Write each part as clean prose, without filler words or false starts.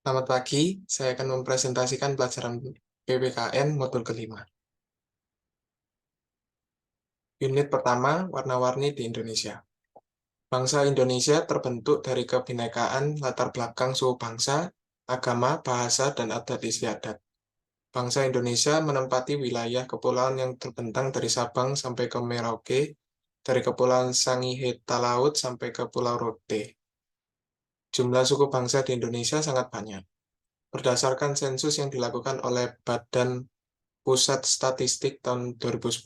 Selamat pagi, saya akan mempresentasikan pelajaran PPKN modul kelima. Unit pertama, warna-warni di Indonesia. Bangsa Indonesia terbentuk dari kebinekaan latar belakang suku bangsa, agama, bahasa, dan adat istiadat. Bangsa Indonesia menempati wilayah kepulauan yang terbentang dari Sabang sampai ke Merauke, dari Kepulauan Sangihe Talaut sampai ke Pulau Rote. Jumlah suku bangsa di Indonesia sangat banyak. Berdasarkan sensus yang dilakukan oleh Badan Pusat Statistik tahun 2010,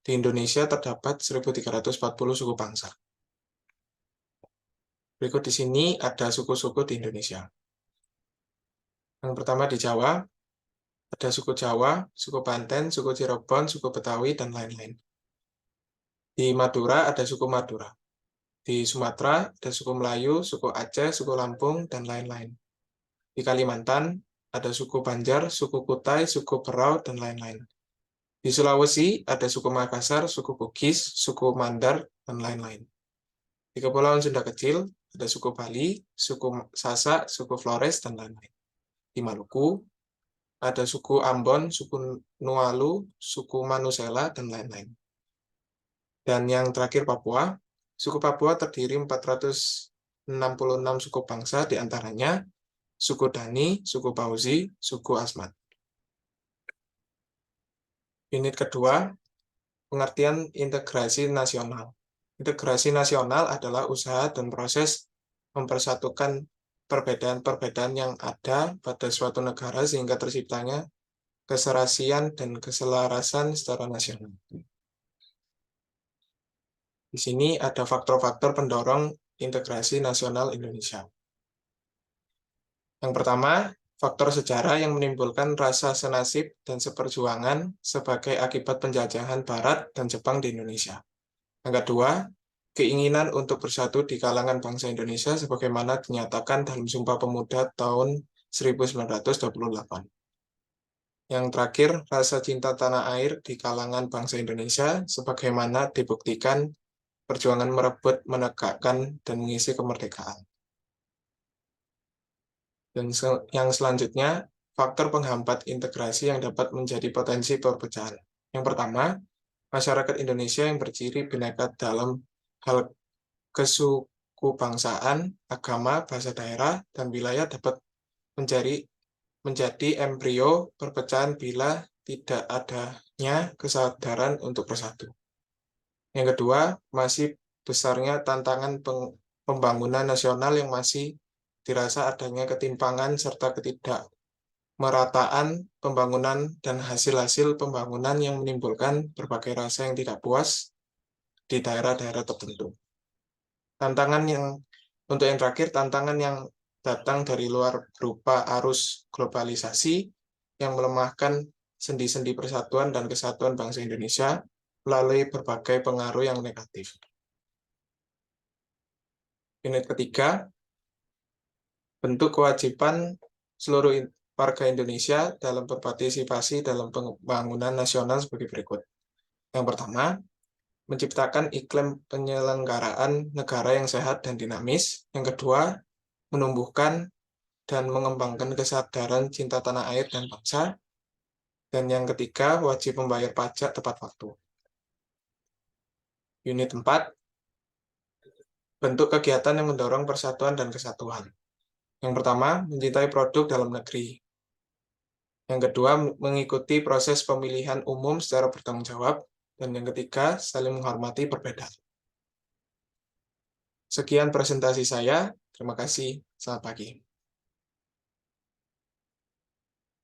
di Indonesia terdapat 1.340 suku bangsa. Berikut di sini ada suku-suku di Indonesia. Yang pertama di Jawa, ada suku Jawa, suku Banten, suku Cirebon, suku Betawi, dan lain-lain. Di Madura ada suku Madura. Di Sumatera ada suku Melayu, suku Aceh, suku Lampung, dan lain-lain. Di Kalimantan ada suku Banjar, suku Kutai, suku Berau, dan lain-lain. Di Sulawesi ada suku Makassar, suku Bugis, suku Mandar, dan lain-lain. Di Kepulauan Sunda Kecil ada suku Bali, suku Sasak, suku Flores, dan lain-lain. Di Maluku ada suku Ambon, suku Nualu, suku Manusela, dan lain-lain. Dan yang terakhir Papua, suku Papua terdiri 466 suku bangsa, diantaranya suku Dani, suku Pauzi, suku Asmat. Unit kedua, pengertian integrasi nasional. Integrasi nasional adalah usaha dan proses mempersatukan perbedaan-perbedaan yang ada pada suatu negara sehingga terciptanya keserasian dan keselarasan secara nasional. Di sini ada faktor-faktor pendorong integrasi nasional Indonesia. Yang pertama, faktor sejarah yang menimbulkan rasa senasib dan seperjuangan sebagai akibat penjajahan Barat dan Jepang di Indonesia. Yang kedua, keinginan untuk bersatu di kalangan bangsa Indonesia sebagaimana dinyatakan dalam Sumpah Pemuda tahun 1928. Yang terakhir, rasa cinta tanah air di kalangan bangsa Indonesia sebagaimana dibuktikan perjuangan merebut, menegakkan, dan mengisi kemerdekaan. Dan yang selanjutnya, faktor penghambat integrasi yang dapat menjadi potensi perpecahan. Yang pertama, masyarakat Indonesia yang berciri bineka dalam hal kesukubangsaan, agama, bahasa daerah, dan wilayah dapat menjadi embrio perpecahan bila tidak adanya kesadaran untuk bersatu. Yang kedua, masih besarnya tantangan pembangunan nasional yang masih dirasa adanya ketimpangan serta ketidakmerataan pembangunan dan hasil-hasil pembangunan yang menimbulkan berbagai rasa yang tidak puas di daerah-daerah tertentu. Untuk yang terakhir, tantangan yang datang dari luar berupa arus globalisasi yang melemahkan sendi-sendi persatuan dan kesatuan bangsa Indonesia melalui berbagai pengaruh yang negatif. Unit ketiga, bentuk kewajiban seluruh warga Indonesia dalam berpartisipasi dalam pembangunan nasional sebagai berikut. Yang pertama, menciptakan iklim penyelenggaraan negara yang sehat dan dinamis. Yang kedua, menumbuhkan dan mengembangkan kesadaran cinta tanah air dan bangsa. Dan yang ketiga, wajib membayar pajak tepat waktu. Unit 4, bentuk kegiatan yang mendorong persatuan dan kesatuan. Yang pertama, mencintai produk dalam negeri. Yang kedua, mengikuti proses pemilihan umum secara bertanggung jawab. Dan yang ketiga, saling menghormati perbedaan. Sekian presentasi saya. Terima kasih. Selamat pagi.